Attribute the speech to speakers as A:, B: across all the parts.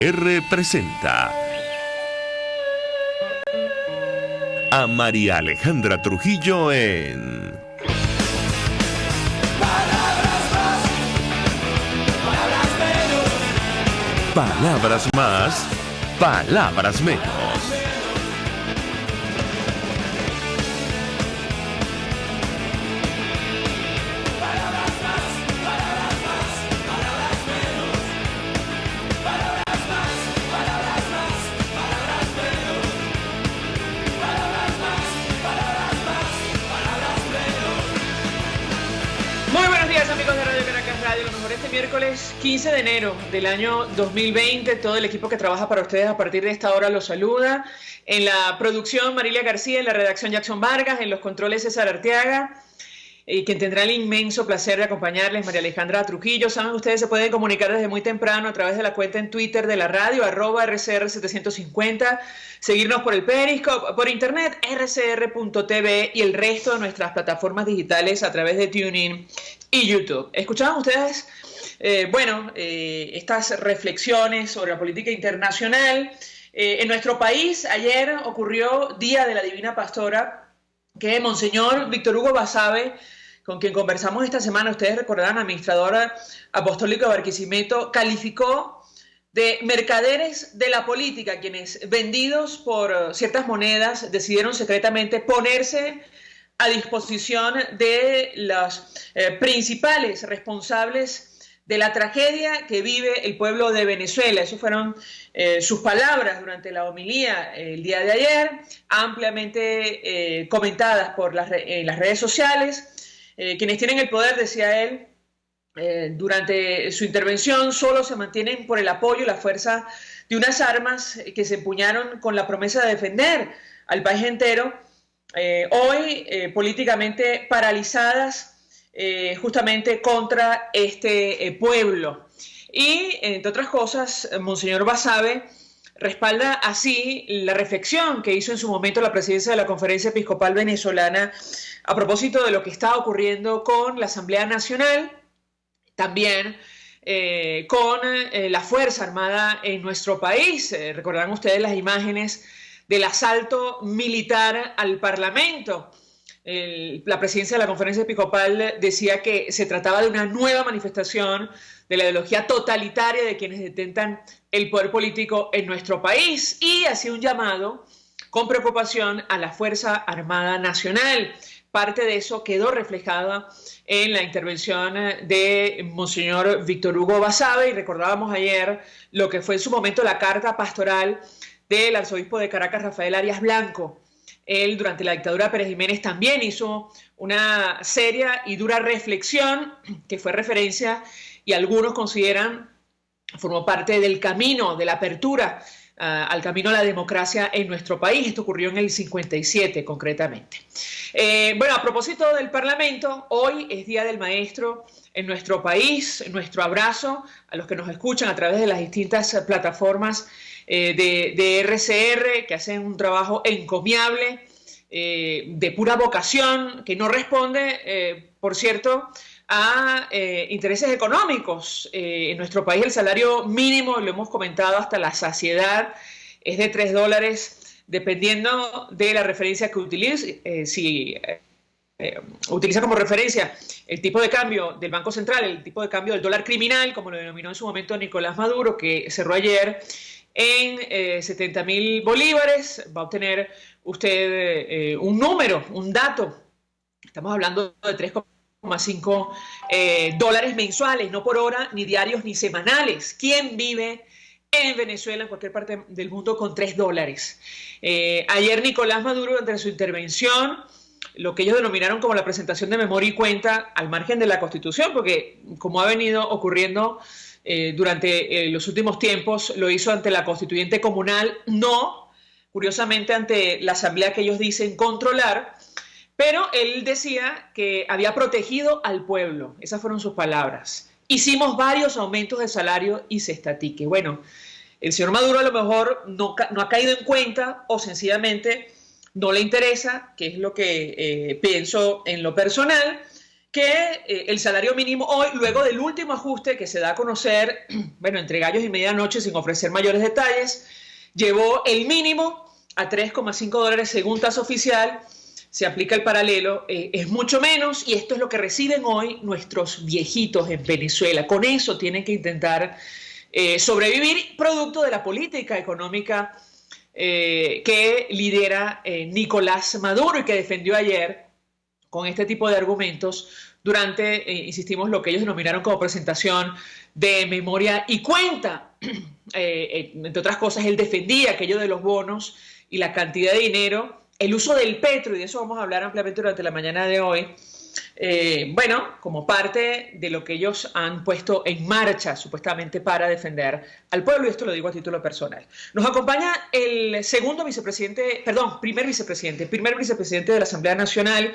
A: R presenta a María Alejandra Trujillo en Palabras más, palabras menos.
B: Miércoles 15 de enero del año 2020, todo el equipo que trabaja para ustedes a partir de esta hora los saluda. En la producción Marilia García, en la redacción Jackson Vargas, en los controles César Arteaga, y quien tendrá el inmenso placer de acompañarles, María Alejandra Trujillo. Saben, ustedes se pueden comunicar desde muy temprano a través de la cuenta en Twitter de la radio, @RCR750, seguirnos por el Periscope, por internet, rcr.tv y el resto de nuestras plataformas digitales a través de TuneIn y YouTube. ¿Escuchaban ustedes estas reflexiones sobre la política internacional? En nuestro país ayer ocurrió Día de la Divina Pastora, que Monseñor Víctor Hugo Basabe, con quien conversamos esta semana, ustedes recordarán, administrador apostólico de Barquisimeto, calificó de mercaderes de la política, quienes vendidos por ciertas monedas decidieron secretamente ponerse a disposición de los principales responsables de la tragedia que vive el pueblo de Venezuela. Esas fueron sus palabras durante la homilía el día de ayer, ampliamente comentadas por las redes sociales. Quienes tienen el poder, decía él, durante su intervención solo se mantienen por el apoyo y la fuerza de unas armas que se empuñaron con la promesa de defender al país entero, hoy políticamente paralizadas justamente contra este pueblo. Y, entre otras cosas, Monseñor Basabe respalda así la reflexión que hizo en su momento la presidencia de la Conferencia Episcopal Venezolana a propósito de lo que está ocurriendo con la Asamblea Nacional, también con la Fuerza Armada en nuestro país. Recordarán ustedes las imágenes del asalto militar al Parlamento. La presidencia de la Conferencia Episcopal decía que se trataba de una nueva manifestación de la ideología totalitaria de quienes detentan el poder político en nuestro país, y hacía un llamado con preocupación a la Fuerza Armada Nacional. Parte de eso quedó reflejada en la intervención de Monseñor Víctor Hugo Basabe, y recordábamos ayer lo que fue en su momento la carta pastoral del arzobispo de Caracas, Rafael Arias Blanco. Él, durante la dictadura de Pérez Jiménez, también hizo una seria y dura reflexión que fue referencia, y algunos consideran formó parte del camino, de la apertura al camino a la democracia en nuestro país. Esto ocurrió en el 57 concretamente. A propósito del Parlamento, hoy es Día del Maestro en nuestro país. Nuestro abrazo a los que nos escuchan a través de las distintas plataformas de RCR, que hacen un trabajo encomiable, de pura vocación, que no responde, por cierto, a intereses económicos. En nuestro país el salario mínimo, lo hemos comentado hasta la saciedad, es de $3, dependiendo de la referencia que utilice. Si utiliza como referencia el tipo de cambio del Banco Central, el tipo de cambio del dólar criminal, como lo denominó en su momento Nicolás Maduro, que cerró ayer en 70.000 bolívares, va a obtener usted un número, un dato. Estamos hablando de 3,5 dólares mensuales, no por hora, ni diarios, ni semanales. ¿Quién vive en Venezuela, en cualquier parte del mundo, con $3? Ayer Nicolás Maduro, entre su intervención, lo que ellos denominaron como la presentación de memoria y cuenta, al margen de la Constitución, porque como ha venido ocurriendo durante los últimos tiempos, lo hizo ante la Constituyente Comunal, no, curiosamente, ante la Asamblea que ellos dicen controlar. Pero él decía que había protegido al pueblo. Esas fueron sus palabras. Hicimos varios aumentos de salario y cestatique. Bueno, el señor Maduro a lo mejor no ha caído en cuenta, o sencillamente no le interesa, que es lo que pienso en lo personal, que el salario mínimo hoy, luego del último ajuste que se da a conocer, bueno, entre gallos y medianoche, sin ofrecer mayores detalles, llevó el mínimo a $3,5 según tasa oficial. Se aplica el paralelo, es mucho menos, y esto es lo que reciben hoy nuestros viejitos en Venezuela. Con eso tienen que intentar sobrevivir, producto de la política económica que lidera Nicolás Maduro y que defendió ayer con este tipo de argumentos durante, insistimos, lo que ellos denominaron como presentación de memoria y cuenta. Entre otras cosas, él defendía aquello de los bonos y la cantidad de dinero, el uso del petro, y de eso vamos a hablar ampliamente durante la mañana de hoy, bueno, como parte de lo que ellos han puesto en marcha supuestamente para defender al pueblo, y esto lo digo a título personal. Nos acompaña el primer vicepresidente de la Asamblea Nacional,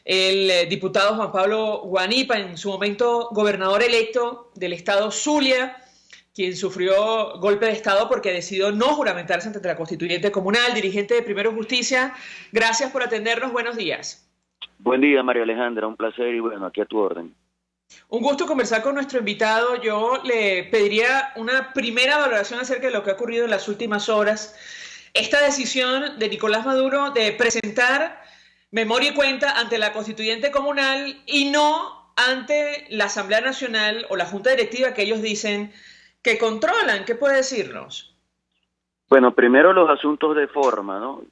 B: el diputado Juan Pablo Guanipa, en su momento gobernador electo del estado Zulia, quien sufrió golpe de estado porque decidió no juramentarse ante la constituyente comunal, dirigente de Primero Justicia. Gracias por atendernos, buenos días.
C: Buen día, María Alejandra, un placer y bueno, aquí a tu orden.
B: Un gusto conversar con nuestro invitado. Yo le pediría una primera valoración acerca de lo que ha ocurrido en las últimas horas. Esta decisión de Nicolás Maduro de presentar memoria y cuenta ante la constituyente comunal y no ante la Asamblea Nacional o la Junta Directiva que ellos dicen que controlan. ¿Qué puede decirnos?
C: Bueno, primero los asuntos de forma, ¿no?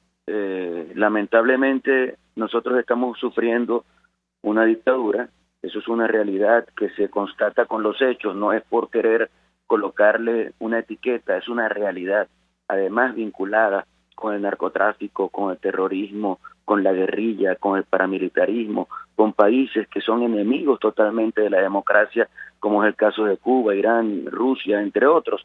C: Lamentablemente nosotros estamos sufriendo una dictadura. Eso es una realidad que se constata con los hechos, no es por querer colocarle una etiqueta, es una realidad, además vinculada con el narcotráfico, con el terrorismo, con la guerrilla, con el paramilitarismo, con países que son enemigos totalmente de la democracia, como es el caso de Cuba, Irán, Rusia, entre otros.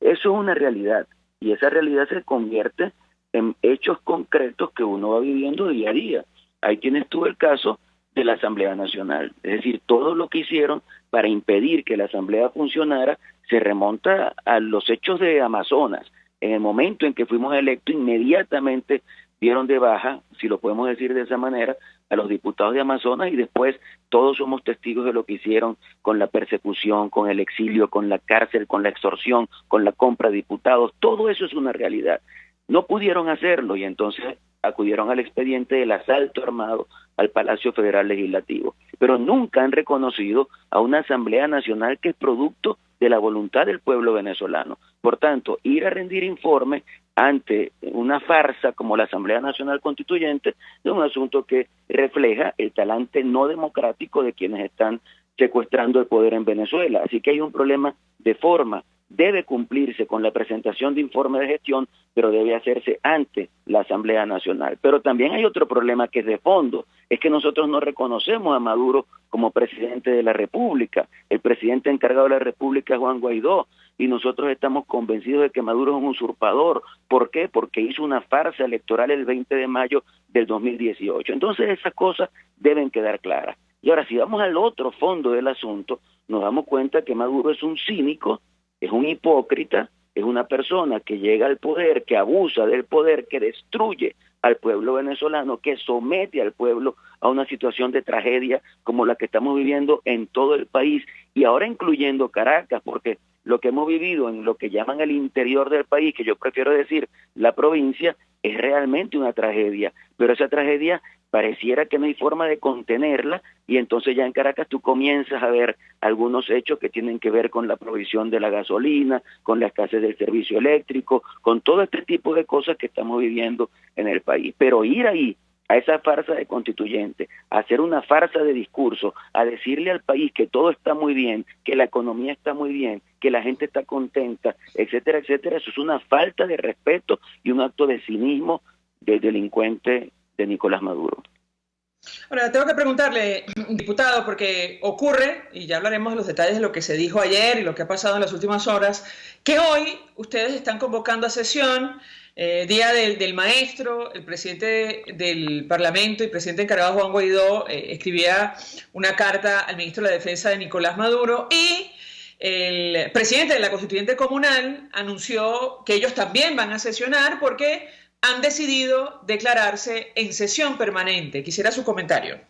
C: Eso es una realidad, y esa realidad se convierte en hechos concretos que uno va viviendo día a día. Ahí tienes tú el caso de la Asamblea Nacional, es decir, todo lo que hicieron para impedir que la Asamblea funcionara se remonta a los hechos de Amazonas. En el momento en que fuimos electos, inmediatamente dieron de baja, si lo podemos decir de esa manera, a los diputados de Amazonas, y después todos somos testigos de lo que hicieron con la persecución, con el exilio, con la cárcel, con la extorsión, con la compra de diputados. Todo eso es una realidad. No pudieron hacerlo y entonces acudieron al expediente del asalto armado al Palacio Federal Legislativo, pero nunca han reconocido a una Asamblea Nacional que es producto de la voluntad del pueblo venezolano. Por tanto, ir a rendir informe ante una farsa como la Asamblea Nacional Constituyente es un asunto que refleja el talante no democrático de quienes están secuestrando el poder en Venezuela. Así que hay un problema de forma. Debe cumplirse con la presentación de informe de gestión, pero debe hacerse ante la Asamblea Nacional. Pero también hay otro problema que es de fondo, es que nosotros no reconocemos a Maduro como presidente de la República. El presidente encargado de la República es Juan Guaidó, y nosotros estamos convencidos de que Maduro es un usurpador. ¿Por qué? Porque hizo una farsa electoral el 20 de mayo del 2018. Entonces esas cosas deben quedar claras. Y ahora, si vamos al otro fondo del asunto, nos damos cuenta que Maduro es un cínico, es un hipócrita, es una persona que llega al poder, que abusa del poder, que destruye al pueblo venezolano, que somete al pueblo a una situación de tragedia como la que estamos viviendo en todo el país, y ahora incluyendo Caracas, porque lo que hemos vivido en lo que llaman el interior del país, que yo prefiero decir la provincia, es realmente una tragedia, pero esa tragedia pareciera que no hay forma de contenerla, y entonces ya en Caracas tú comienzas a ver algunos hechos que tienen que ver con la provisión de la gasolina, con la escasez del servicio eléctrico, con todo este tipo de cosas que estamos viviendo en el país. Pero ir ahí, a esa farsa de constituyente, a hacer una farsa de discurso, a decirle al país que todo está muy bien, que la economía está muy bien, que la gente está contenta, etcétera, etcétera, eso es una falta de respeto y un acto de cinismo del delincuente de Nicolás Maduro.
B: Ahora, tengo que preguntarle, diputado, porque ocurre, y ya hablaremos de los detalles de lo que se dijo ayer y lo que ha pasado en las últimas horas, que hoy ustedes están convocando a sesión, Día del Maestro. El presidente del Parlamento y presidente encargado Juan Guaidó escribía una carta al ministro de la Defensa de Nicolás Maduro, y el presidente de la Constituyente Comunal anunció que ellos también van a sesionar porque han decidido declararse en sesión permanente. Quisiera su comentario.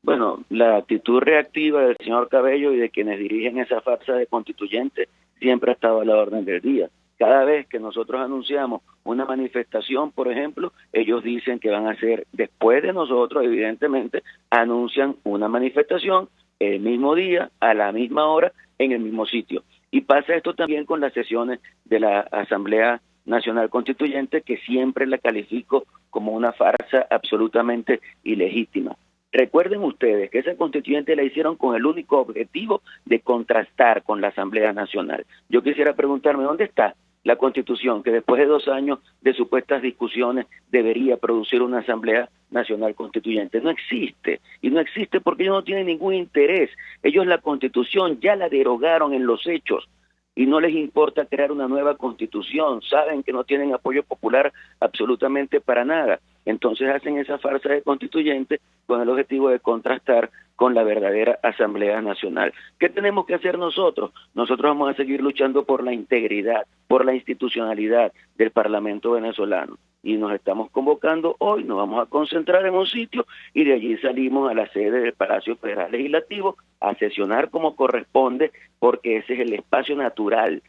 C: Bueno, la actitud reactiva del señor Cabello y de quienes dirigen esa farsa de constituyente siempre ha estado a la orden del día. Cada vez que nosotros anunciamos una manifestación, por ejemplo, ellos dicen que van a hacer, después de nosotros, evidentemente, anuncian una manifestación el mismo día, a la misma hora, en el mismo sitio. Y pasa esto también con las sesiones de la Asamblea Nacional Constituyente, que siempre la califico como una farsa absolutamente ilegítima. Recuerden ustedes que esa constituyente la hicieron con el único objetivo de contrastar con la Asamblea Nacional. Yo quisiera preguntarme, ¿dónde está la Constitución que después de 2 años de supuestas discusiones debería producir una Asamblea Nacional Constituyente? No existe, y no existe porque ellos no tienen ningún interés. Ellos la Constitución ya la derogaron en los hechos y no les importa crear una nueva Constitución. Saben que no tienen apoyo popular absolutamente para nada. Entonces hacen esa farsa de constituyente con el objetivo de contrastar con la verdadera Asamblea Nacional. ¿Qué tenemos que hacer nosotros? Nosotros vamos a seguir luchando por la integridad, por la institucionalidad del Parlamento venezolano. Y nos estamos convocando hoy, nos vamos a concentrar en un sitio y de allí salimos a la sede del Palacio Federal Legislativo a sesionar como corresponde, porque ese es el espacio natural.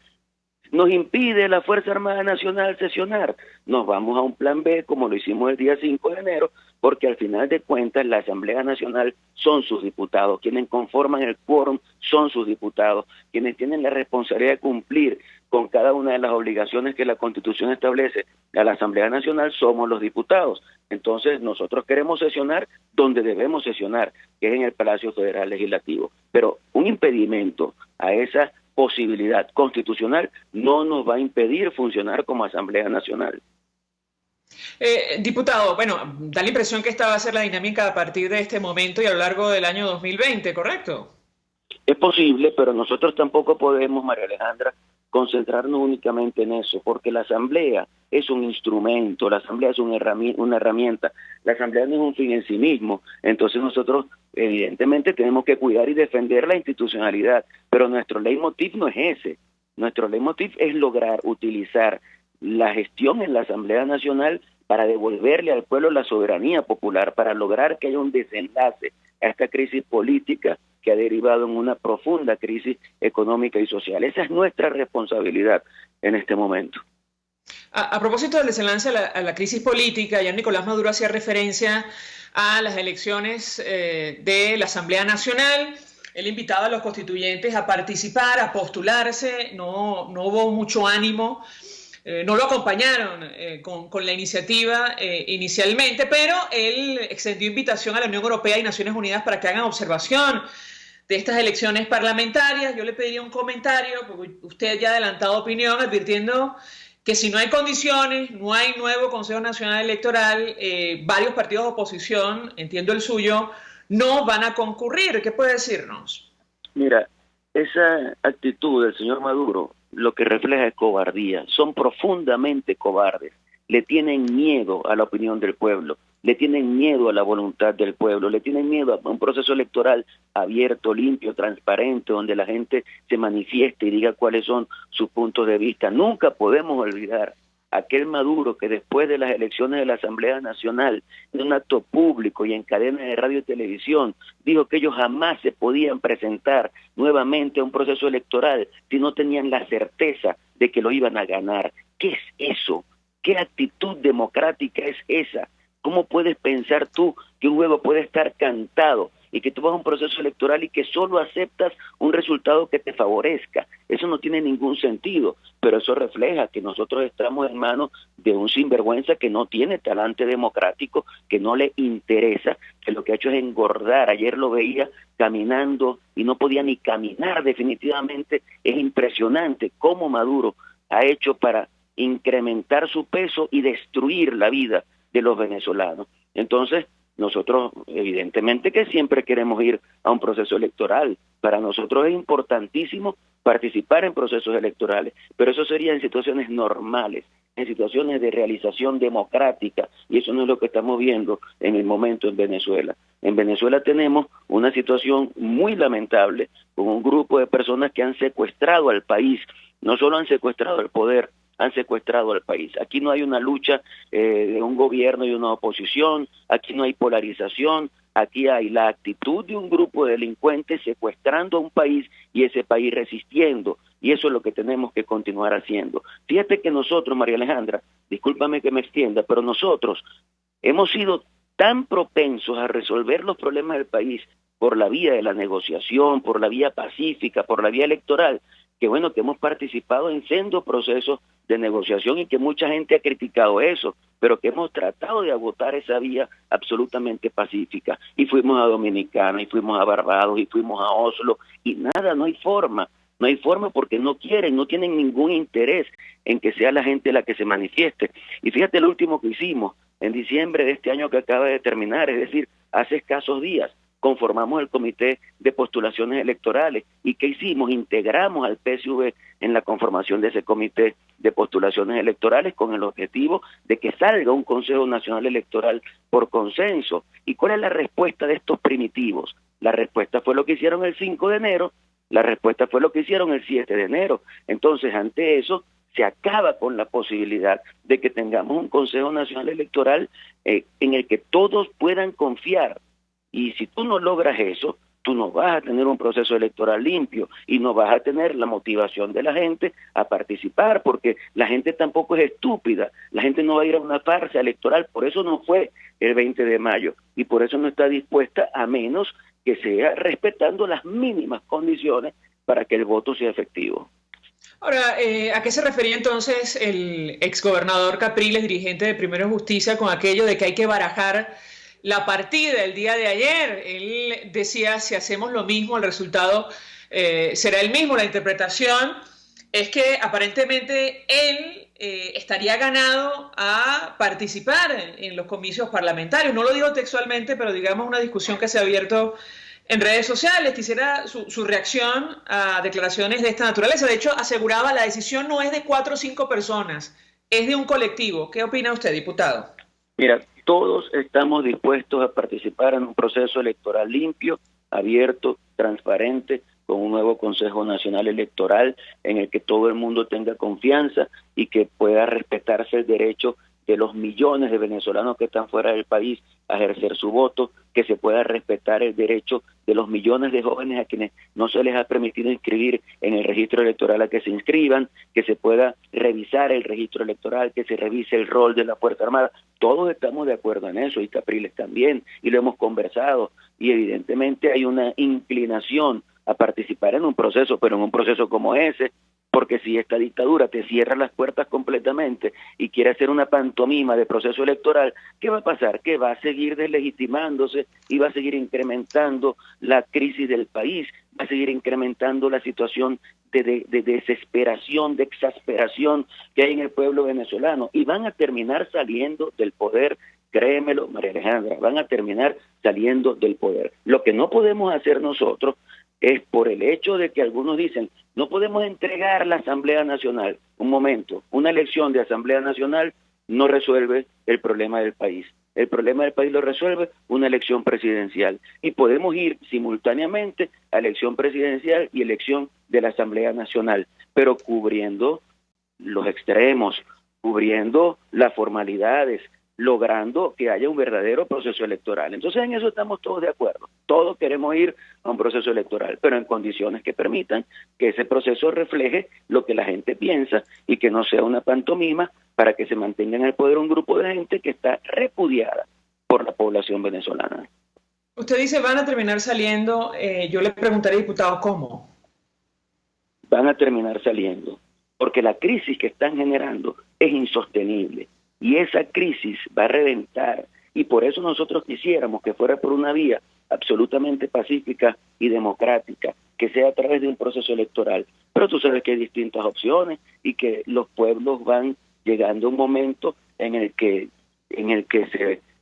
C: Nos impide la Fuerza Armada Nacional sesionar. Nos vamos a un plan B, como lo hicimos el día 5 de enero, porque al final de cuentas la Asamblea Nacional son sus diputados, quienes conforman el quórum son sus diputados, quienes tienen la responsabilidad de cumplir con cada una de las obligaciones que la Constitución establece a la Asamblea Nacional somos los diputados. Entonces nosotros queremos sesionar donde debemos sesionar, que es en el Palacio Federal Legislativo. Pero un impedimento a esa posibilidad constitucional no nos va a impedir funcionar como Asamblea Nacional.
B: Diputado, bueno, da la impresión que esta va a ser la dinámica a partir de este momento y a lo largo del año 2020, ¿correcto?
C: Es posible, pero nosotros tampoco podemos, María Alejandra, concentrarnos únicamente en eso, porque la Asamblea es un instrumento, la Asamblea es una herramienta, la Asamblea no es un fin en sí mismo. Entonces nosotros evidentemente tenemos que cuidar y defender la institucionalidad, pero nuestro leitmotiv no es ese. Nuestro leitmotiv es lograr utilizar la gestión en la Asamblea Nacional para devolverle al pueblo la soberanía popular, para lograr que haya un desenlace a esta crisis política que ha derivado en una profunda crisis económica y social. Esa es nuestra responsabilidad en este momento.
B: A propósito del desenlace a la crisis política, ya Nicolás Maduro hacía referencia a las elecciones de la Asamblea Nacional. Él invitaba a los constituyentes a participar, a postularse. No hubo mucho ánimo. No lo acompañaron con la iniciativa inicialmente, pero él extendió invitación a la Unión Europea y Naciones Unidas para que hagan observación de estas elecciones parlamentarias. Yo le pediría un comentario, porque usted ya ha adelantado opinión, advirtiendo que si no hay condiciones, no hay nuevo Consejo Nacional Electoral, varios partidos de oposición, entiendo el suyo, no van a concurrir. ¿Qué puede decirnos?
C: Mira, esa actitud del señor Maduro lo que refleja es cobardía. Son profundamente cobardes. Le tienen miedo a la opinión del pueblo, le tienen miedo a la voluntad del pueblo, le tienen miedo a un proceso electoral abierto, limpio, transparente, donde la gente se manifieste y diga cuáles son sus puntos de vista. Nunca podemos olvidar aquel Maduro que después de las elecciones de la Asamblea Nacional, en un acto público y en cadenas de radio y televisión, dijo que ellos jamás se podían presentar nuevamente a un proceso electoral si no tenían la certeza de que lo iban a ganar. ¿Qué es eso? ¿Qué actitud democrática es esa? ¿Cómo puedes pensar tú que un juego puede estar cantado y que tú vas a un proceso electoral y que solo aceptas un resultado que te favorezca? Eso no tiene ningún sentido, pero eso refleja que nosotros estamos en manos de un sinvergüenza que no tiene talante democrático, que no le interesa, que lo que ha hecho es engordar. Ayer lo veía caminando y no podía ni caminar definitivamente. Es impresionante cómo Maduro ha hecho para incrementar su peso y destruir la vida de los venezolanos. Entonces, nosotros evidentemente que siempre queremos ir a un proceso electoral. Para nosotros es importantísimo participar en procesos electorales, pero eso sería en situaciones normales, en situaciones de realización democrática, y eso no es lo que estamos viendo en el momento en Venezuela. En Venezuela tenemos una situación muy lamentable, con un grupo de personas que han secuestrado al país. No solo han secuestrado el poder, han secuestrado al país. Aquí no hay una lucha de un gobierno y una oposición, aquí no hay polarización, aquí hay la actitud de un grupo de delincuentes secuestrando a un país y ese país resistiendo, y eso es lo que tenemos que continuar haciendo. Fíjate que nosotros, María Alejandra, discúlpame que me extienda, pero nosotros hemos sido tan propensos a resolver los problemas del país por la vía de la negociación, por la vía pacífica, por la vía electoral, que bueno, que hemos participado en sendos procesos de negociación y que mucha gente ha criticado eso, pero que hemos tratado de agotar esa vía absolutamente pacífica. Y fuimos a Dominicana, y fuimos a Barbados, y fuimos a Oslo, y nada, no hay forma porque no quieren, no tienen ningún interés en que sea la gente la que se manifieste. Y fíjate lo último que hicimos en diciembre de este año que acaba de terminar, es decir, hace escasos días, conformamos el Comité de Postulaciones Electorales. ¿Y qué hicimos? Integramos al PSV en la conformación de ese Comité de Postulaciones Electorales con el objetivo de que salga un Consejo Nacional Electoral por consenso. ¿Y cuál es la respuesta de estos primitivos? La respuesta fue lo que hicieron el 5 de enero, la respuesta fue lo que hicieron el 7 de enero. Entonces, ante eso, se acaba con la posibilidad de que tengamos un Consejo Nacional Electoral en el que todos puedan confiar. Y si tú no logras eso, tú no vas a tener un proceso electoral limpio y no vas a tener la motivación de la gente a participar, porque la gente tampoco es estúpida, la gente no va a ir a una farsa electoral, por eso no fue el 20 de mayo y por eso no está dispuesta, a menos que sea respetando las mínimas condiciones para que el voto sea efectivo.
B: Ahora, ¿a qué se refería entonces el exgobernador Capriles, dirigente de Primero Justicia, con aquello de que hay que barajar la partida el día de ayer? Él decía, si hacemos lo mismo, el resultado será el mismo. La interpretación es que aparentemente él estaría ganado a participar en los comicios parlamentarios. No lo digo textualmente, pero digamos una discusión que se ha abierto en redes sociales. Quisiera su reacción a declaraciones de esta naturaleza. De hecho, aseguraba, la decisión no es de 4 o 5 personas, es de un colectivo. ¿Qué opina usted, diputado?
C: Mira, todos estamos dispuestos a participar en un proceso electoral limpio, abierto, transparente, con un nuevo Consejo Nacional Electoral en el que todo el mundo tenga confianza y que pueda respetarse el derecho de los millones de venezolanos que están fuera del país a ejercer su voto, que se pueda respetar el derecho de los millones de jóvenes a quienes no se les ha permitido inscribir en el registro electoral a que se inscriban, que se pueda revisar el registro electoral, que se revise el rol de la Fuerza Armada. Todos estamos de acuerdo en eso, y Capriles también, y lo hemos conversado, y evidentemente hay una inclinación a participar en un proceso, pero en un proceso como ese, porque si esta dictadura te cierra las puertas completamente y quiere hacer una pantomima de proceso electoral, ¿qué va a pasar? Que va a seguir deslegitimándose y va a seguir incrementando la crisis del país, va a seguir incrementando la situación de desesperación, de exasperación que hay en el pueblo venezolano, y van a terminar saliendo del poder. Créemelo, María Alejandra, van a terminar saliendo del poder. Lo que no podemos hacer nosotros es, por el hecho de que algunos dicen, no podemos entregar la Asamblea Nacional. Un momento, una elección de Asamblea Nacional no resuelve el problema del país. El problema del país lo resuelve una elección presidencial. Y podemos ir simultáneamente a elección presidencial y elección de la Asamblea Nacional, pero cubriendo los extremos, cubriendo las formalidades, logrando que haya un verdadero proceso electoral. Entonces, en eso estamos todos de acuerdo. Todos queremos ir a un proceso electoral, pero en condiciones que permitan que ese proceso refleje lo que la gente piensa y que no sea una pantomima para que se mantenga en el poder un grupo de gente que está repudiada por la población venezolana.
B: Usted dice, van a terminar saliendo. Yo le preguntaré, diputado, ¿cómo?
C: Van a terminar saliendo, porque la crisis que están generando es insostenible. Y esa crisis va a reventar, y por eso nosotros quisiéramos que fuera por una vía absolutamente pacífica y democrática, que sea a través de un proceso electoral. Pero tú sabes que hay distintas opciones y que los pueblos van llegando a un momento en el que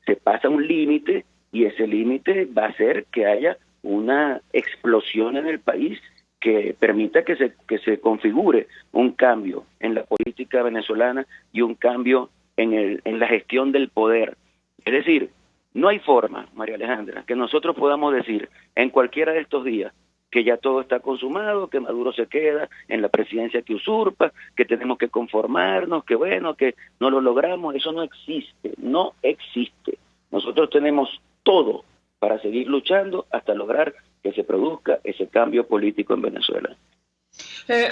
C: se pasa un límite, y ese límite va a hacer que haya una explosión en el país que permita que se configure un cambio en la política venezolana y un cambio en la gestión del poder. Es decir, no hay forma, María Alejandra, que nosotros podamos decir en cualquiera de estos días que ya todo está consumado, que Maduro se queda en la presidencia que usurpa, que tenemos que conformarnos, que bueno, que no lo logramos. Eso no existe, no existe. Nosotros tenemos todo para seguir luchando hasta lograr que se produzca ese cambio político en Venezuela.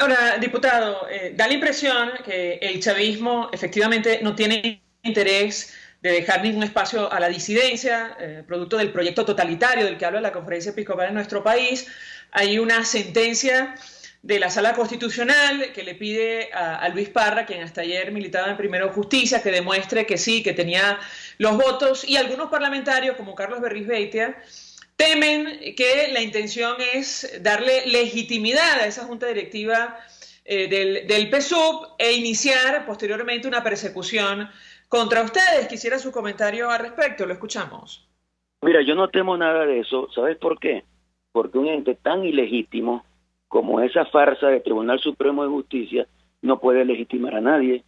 B: Ahora, diputado, da la impresión que el chavismo efectivamente no tiene interés de dejar ningún espacio a la disidencia, producto del proyecto totalitario del que habla la Conferencia Episcopal en nuestro país. Hay una sentencia de la Sala Constitucional que le pide a Luis Parra, quien hasta ayer militaba en Primero Justicia, que demuestre que sí, que tenía los votos, y algunos parlamentarios, como Carlos Berrizbeitia, temen que la intención es darle legitimidad a esa junta directiva del PSUV e iniciar posteriormente una persecución contra ustedes. Quisiera su comentario al respecto, lo escuchamos.
C: Mira, yo no temo nada de eso. ¿Sabes por qué? Porque un ente tan ilegítimo como esa farsa del Tribunal Supremo de Justicia no puede legitimar a nadie.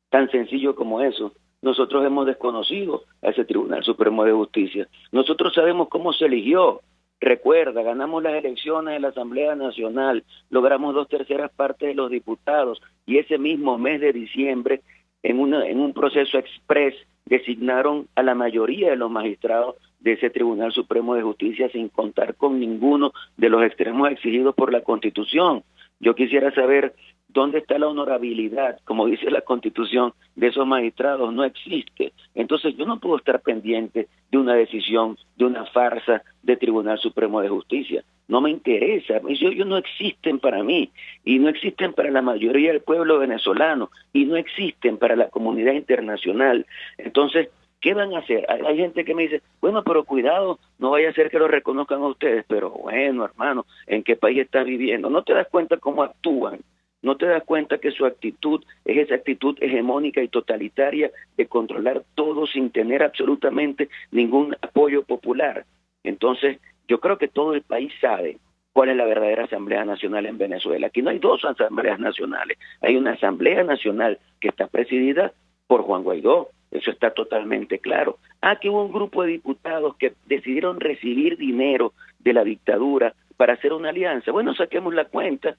C: Tan sencillo como eso. Nosotros hemos desconocido a ese Tribunal Supremo de Justicia. Nosotros sabemos cómo se eligió. Recuerda, ganamos las elecciones de la Asamblea Nacional, logramos 2/3 partes de los diputados, y ese mismo mes de diciembre, en un proceso express, designaron a la mayoría de los magistrados de ese Tribunal Supremo de Justicia sin contar con ninguno de los extremos exigidos por la Constitución. Yo quisiera saber dónde está la honorabilidad, como dice la Constitución, de esos magistrados. No existe. Entonces yo no puedo estar pendiente de una decisión, de una farsa de Tribunal Supremo de Justicia. No me interesa. Ellos no existen para mí, y no existen para la mayoría del pueblo venezolano, y no existen para la comunidad internacional. Entonces, ¿qué van a hacer? Hay gente que me dice, bueno, pero cuidado, no vaya a ser que lo reconozcan a ustedes. Pero bueno, hermano, ¿en qué país estás viviendo? ¿No te das cuenta cómo actúan? ¿No te das cuenta que su actitud es esa actitud hegemónica y totalitaria de controlar todo sin tener absolutamente ningún apoyo popular? Entonces, yo creo que todo el país sabe cuál es la verdadera Asamblea Nacional en Venezuela. Aquí no hay dos asambleas nacionales. Hay una Asamblea Nacional que está presidida por Juan Guaidó. Eso está totalmente claro. Que hubo un grupo de diputados que decidieron recibir dinero de la dictadura para hacer una alianza. Bueno, saquemos la cuenta,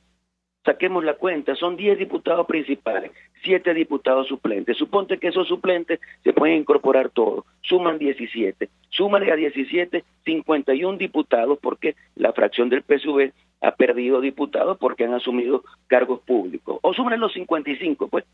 C: son 10 diputados principales, 7 diputados suplentes. Suponte que esos suplentes se pueden incorporar todos, suman 17. Súmale a 17, 51 diputados, porque la fracción del PSUV ha perdido diputados porque han asumido cargos públicos. O súmale los 55, pues,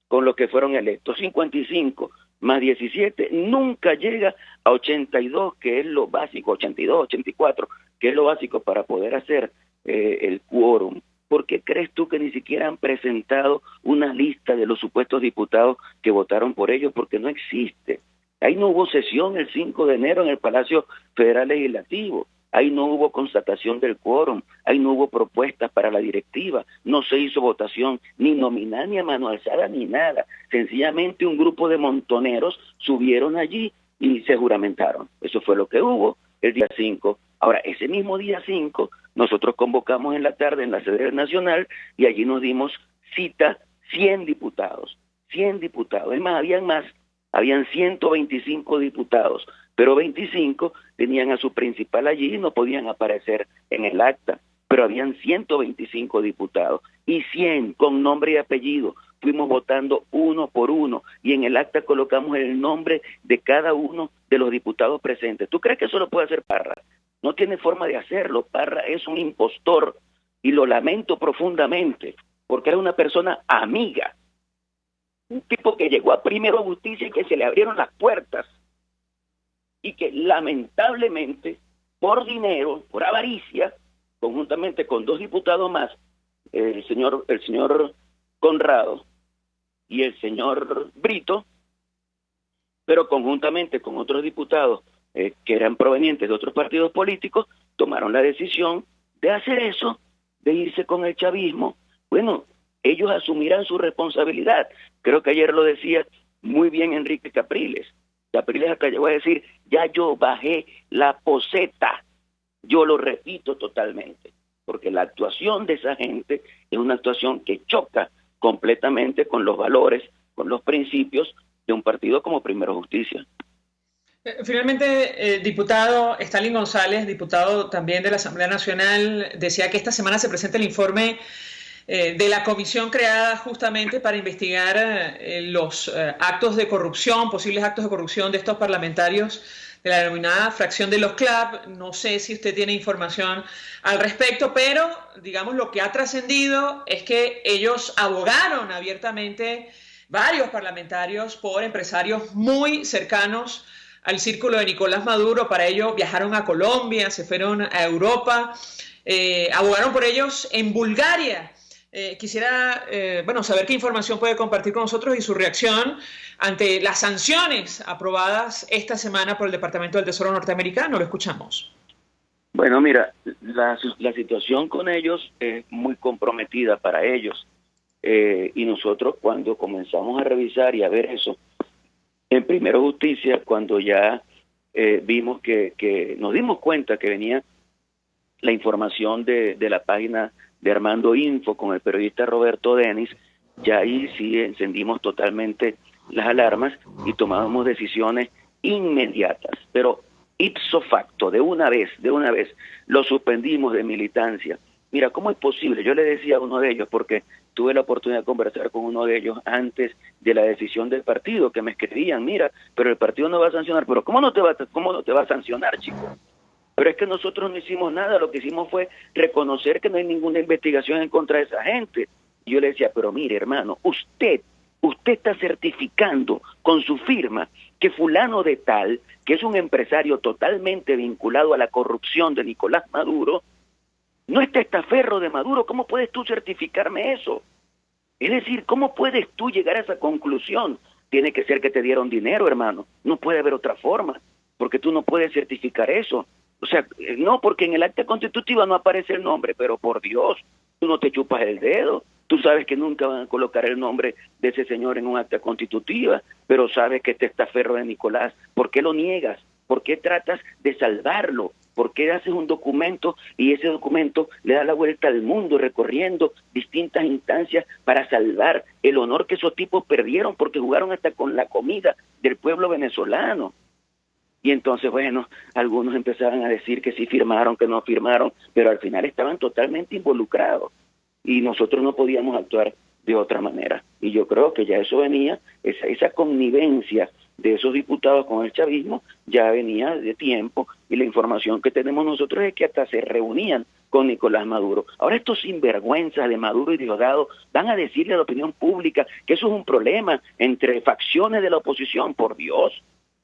C: con los que fueron electos. 55 más 17 nunca llega a 82, que es lo básico, 82, 84, que es lo básico para poder hacer el quórum. ¿Por qué crees tú que ni siquiera han presentado una lista de los supuestos diputados que votaron por ellos? Porque no existe. Ahí no hubo sesión el 5 de enero en el Palacio Federal Legislativo. Ahí no hubo constatación del quórum, ahí no hubo propuestas para la directiva, no se hizo votación ni nominal, ni a mano alzada, ni nada. Sencillamente un grupo de montoneros subieron allí y se juramentaron. Eso fue lo que hubo el día 5. Ahora, ese mismo día 5, nosotros convocamos en la tarde en la sede nacional y allí nos dimos cita 100 diputados. 100 diputados. Es más, habían 125 diputados, pero 25 tenían a su principal allí y no podían aparecer en el acta, pero habían 125 diputados y 100 con nombre y apellido. Fuimos votando uno por uno y en el acta colocamos el nombre de cada uno de los diputados presentes. ¿Tú crees que eso lo puede hacer Parra? No tiene forma de hacerlo. Parra es un impostor y lo lamento profundamente porque era una persona amiga, un tipo que llegó a Primero Justicia y que se le abrieron las puertas y que lamentablemente por dinero, por avaricia, conjuntamente con 2 diputados más, el señor Conrado y el señor Brito, pero conjuntamente con otros diputados que eran provenientes de otros partidos políticos, tomaron la decisión de hacer eso, de irse con el chavismo. Bueno, ellos asumirán su responsabilidad. Creo que ayer lo decía muy bien Enrique Capriles. Capriles hasta llegó a decir, ya yo bajé la poseta. Yo lo repito totalmente, porque la actuación de esa gente es una actuación que choca completamente con los valores, con los principios de un partido como Primero Justicia.
B: Finalmente, diputado Stalin González, diputado también de la Asamblea Nacional, decía que esta semana se presenta el informe de la comisión creada justamente para investigar los actos de corrupción, posibles actos de corrupción de estos parlamentarios de la denominada fracción de los CLAP. No sé si usted tiene información al respecto, pero digamos lo que ha trascendido es que ellos abogaron abiertamente, varios parlamentarios, por empresarios muy cercanos al círculo de Nicolás Maduro. Para ello viajaron a Colombia, se fueron a Europa, abogaron por ellos en Bulgaria. Quisiera saber qué información puede compartir con nosotros y su reacción ante las sanciones aprobadas esta semana por el Departamento del Tesoro norteamericano. Lo escuchamos.
C: Bueno, mira, la situación con ellos es muy comprometida para ellos. Y nosotros, cuando comenzamos a revisar y a ver eso, en Primero Justicia, cuando ya vimos que nos dimos cuenta que venía la información de la página de Armando Info con el periodista Roberto Denis, ya ahí sí encendimos totalmente las alarmas y tomábamos decisiones inmediatas, pero ipso facto, de una vez, lo suspendimos de militancia. Mira, ¿cómo es posible? Yo le decía a uno de ellos, porque tuve la oportunidad de conversar con uno de ellos antes de la decisión del partido, que me escribían, mira, pero el partido no va a sancionar. Pero ¿cómo no te va a sancionar, chico? Pero es que nosotros no hicimos nada, lo que hicimos fue reconocer que no hay ninguna investigación en contra de esa gente. Y yo le decía, pero mire, hermano, usted está certificando con su firma que fulano de tal, que es un empresario totalmente vinculado a la corrupción de Nicolás Maduro, no es testaferro de Maduro. ¿Cómo puedes tú certificarme eso? Es decir, ¿cómo puedes tú llegar a esa conclusión? Tiene que ser que te dieron dinero, hermano. No puede haber otra forma, porque tú no puedes certificar eso. O sea, no, porque en el acta constitutiva no aparece el nombre, pero por Dios, tú no te chupas el dedo. Tú sabes que nunca van a colocar el nombre de ese señor en un acta constitutiva, pero sabes que este testaferro de Nicolás. ¿Por qué lo niegas? ¿Por qué tratas de salvarlo? ¿Por qué haces un documento y ese documento le da la vuelta al mundo recorriendo distintas instancias para salvar el honor que esos tipos perdieron porque jugaron hasta con la comida del pueblo venezolano? Y entonces, bueno, algunos empezaban a decir que sí firmaron, que no firmaron, pero al final estaban totalmente involucrados y nosotros no podíamos actuar de otra manera. Y yo creo que ya eso venía, esa connivencia de esos diputados con el chavismo ya venía de tiempo, y la información que tenemos nosotros es que hasta se reunían con Nicolás Maduro. Ahora estos sinvergüenzas de Maduro y Diosdado van a decirle a la opinión pública que eso es un problema entre facciones de la oposición. Por Dios,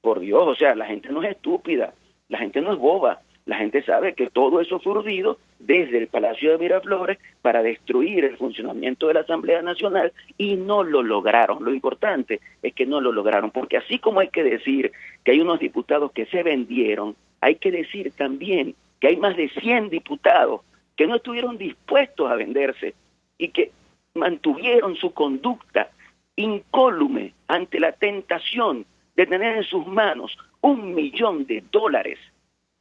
C: o sea, la gente no es estúpida, la gente no es boba. La gente sabe que todo eso fue urdido desde el Palacio de Miraflores para destruir el funcionamiento de la Asamblea Nacional, y no lo lograron. Lo importante es que no lo lograron, porque así como hay que decir que hay unos diputados que se vendieron, hay que decir también que hay más de 100 diputados que no estuvieron dispuestos a venderse y que mantuvieron su conducta incólume ante la tentación de tener en sus manos $1 millón.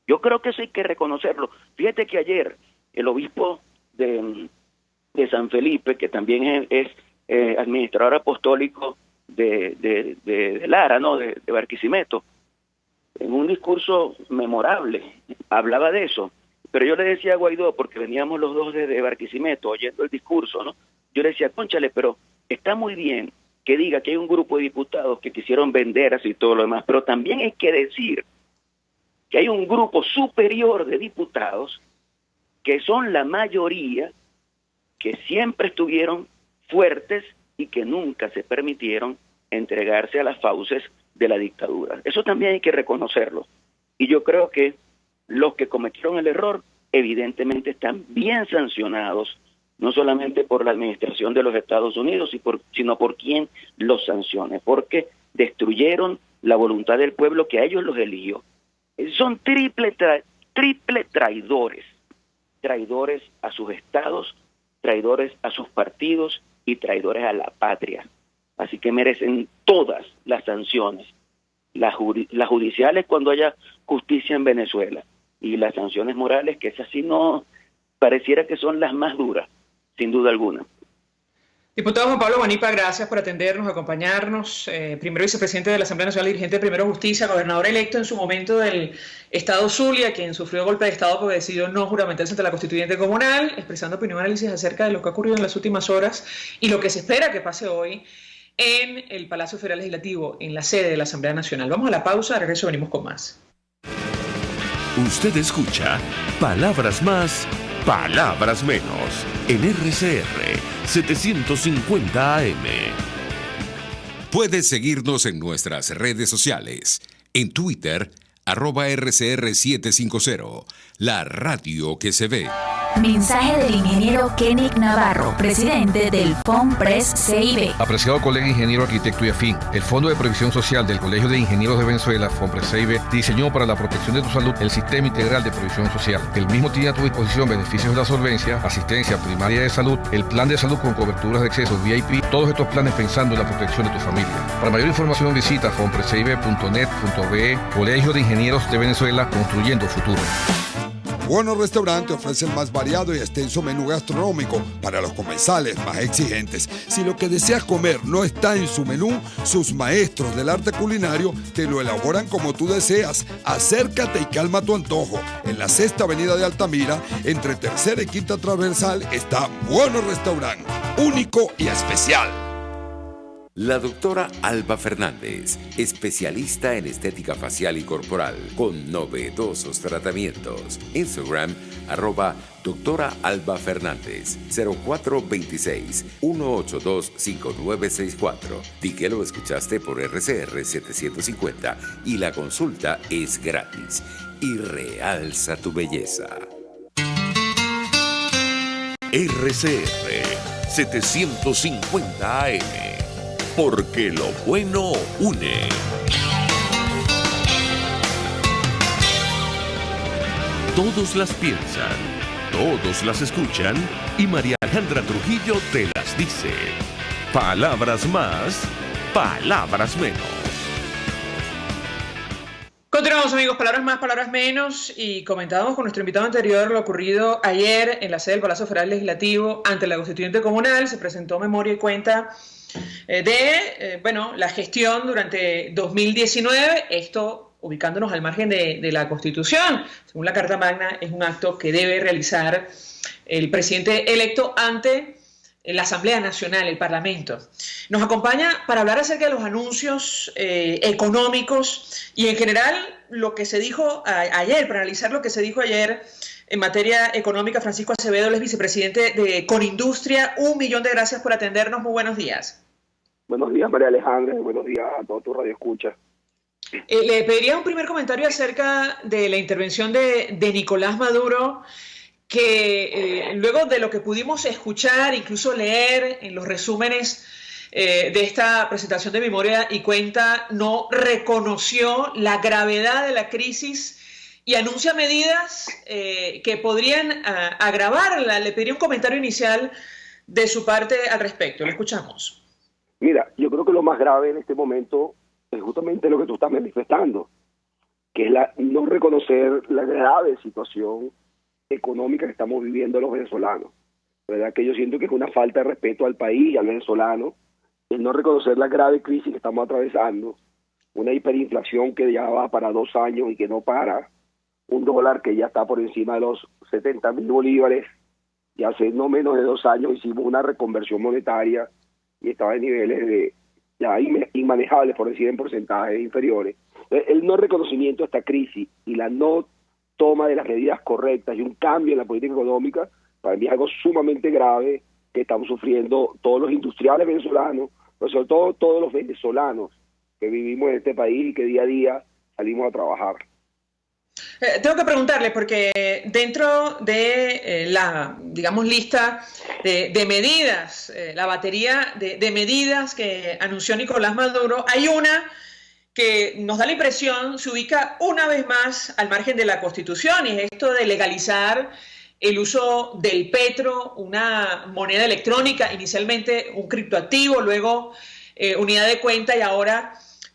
C: Yo creo que eso hay que reconocerlo. Fíjate que ayer el obispo de San Felipe, que también es administrador apostólico de Lara, ¿no? de Barquisimeto, en un discurso memorable hablaba de eso. Pero yo le decía a Guaidó, porque veníamos los dos desde Barquisimeto oyendo el discurso, ¿no? Yo le decía, cónchale, pero está muy bien que diga que hay un grupo de diputados que quisieron venderse y todo lo demás, pero también hay que decir que hay un grupo superior de diputados que son la mayoría, que siempre estuvieron fuertes y que nunca se permitieron entregarse a las fauces de la dictadura. Eso también hay que reconocerlo. Y yo creo que los que cometieron el error evidentemente están bien sancionados, no solamente por la administración de los Estados Unidos, sino por quien los sancione, porque destruyeron la voluntad del pueblo que a ellos los eligió. Son triple traidores, traidores a sus estados, traidores a sus partidos y traidores a la patria. Así que merecen todas las sanciones, las judiciales cuando haya justicia en Venezuela, y las sanciones morales, que esas sí no, pareciera que son las más duras, sin duda alguna.
B: Diputado Juan Pablo Guanipa, gracias por atendernos, acompañarnos. Primero vicepresidente de la Asamblea Nacional, dirigente de Primero Justicia, gobernador electo en su momento del Estado Zulia, quien sufrió golpe de Estado porque decidió no juramentarse ante la Constituyente Comunal, expresando opinión y análisis acerca de lo que ha ocurrido en las últimas horas y lo que se espera que pase hoy en el Palacio Federal Legislativo, en la sede de la Asamblea Nacional. Vamos a la pausa, de regreso venimos con más.
A: Usted escucha Palabras Más, Palabras Menos en RCR 750 AM.
D: Puedes seguirnos en nuestras redes sociales. En Twitter, @RCR750, la radio que se ve.
E: Mensaje del ingeniero Kenick Navarro, presidente del FOMPRES CIB.
F: Apreciado colega ingeniero, arquitecto y afín, el Fondo de Previsión Social del Colegio de Ingenieros de Venezuela, FOMPRES CIB, diseñó para la protección de tu salud el Sistema Integral de Previsión Social. El mismo tiene a tu disposición beneficios de la solvencia, asistencia primaria de salud, el plan de salud con coberturas de acceso VIP, todos estos planes pensando en la protección de tu familia. Para mayor información visita fomprescib.net.be. Colegio de Ingenieros de Venezuela, construyendo futuro.
G: Bueno Restaurante ofrece el más variado y extenso menú gastronómico para los comensales más exigentes. Si lo que deseas comer no está en su menú, sus maestros del arte culinario te lo elaboran como tú deseas. Acércate y calma tu antojo. En la 6ª Avenida de Altamira, entre 3ª y 5ª Transversal, está Bueno Restaurante, único y especial.
H: La doctora Alba Fernández, especialista en estética facial y corporal, con novedosos tratamientos. Instagram, @doctora Alba Fernández, 0426-182-5964. Di que lo escuchaste por RCR 750 y la consulta es gratis. Y realza tu belleza.
A: RCR 750 AM. Porque lo bueno une. Todos las piensan, todos las escuchan y María Alejandra Trujillo te las dice. Palabras más, palabras menos.
B: Continuamos, amigos, palabras más, palabras menos, y comentábamos con nuestro invitado anterior lo ocurrido ayer en la sede del Palacio Federal Legislativo ante la Constituyente Comunal. Se presentó memoria y cuenta de la gestión durante 2019, esto ubicándonos al margen de la Constitución. Según la Carta Magna, es un acto que debe realizar el presidente electo ante la Asamblea Nacional, el Parlamento. Nos acompaña para hablar acerca de los anuncios económicos y en general lo que se dijo ayer, para analizar lo que se dijo ayer en materia económica. Francisco Acevedo, él es vicepresidente de Conindustria. 1.000.000 de gracias por atendernos. Muy buenos días.
I: Buenos días, María Alejandra. Buenos días a todos tu radio escucha.
B: Le pediría un primer comentario acerca de la intervención de Nicolás Maduro, que luego de lo que pudimos escuchar, incluso leer en los resúmenes de esta presentación de memoria y cuenta, no reconoció la gravedad de la crisis y anuncia medidas que podrían agravarla. Le pediría un comentario inicial de su parte al respecto. Lo escuchamos.
I: Mira, yo creo que lo más grave en este momento es justamente lo que tú estás manifestando, que es no reconocer la grave situación económica que estamos viviendo los venezolanos. ¿Verdad? Que yo siento que es una falta de respeto al país y al venezolano, el no reconocer la grave crisis que estamos atravesando, una hiperinflación que ya va para 2 años y que no para, un dólar que ya está por encima de los 70.000 bolívares, y hace no menos de 2 años hicimos una reconversión monetaria y estaba en niveles de ya inmanejables, por decir en porcentajes inferiores. El no reconocimiento de esta crisis y la no toma de las medidas correctas y un cambio en la política económica, para mí es algo sumamente grave que estamos sufriendo todos los industriales venezolanos, pero sobre todo todos los venezolanos que vivimos en este país y que día a día salimos a trabajar.
B: Tengo que preguntarle, porque dentro de la, digamos, lista de medidas, la batería de medidas que anunció Nicolás Maduro, hay una que nos da la impresión se ubica una vez más al margen de la Constitución, y es esto de legalizar el uso del petro, una moneda electrónica, inicialmente un criptoactivo, luego unidad de cuenta y ahora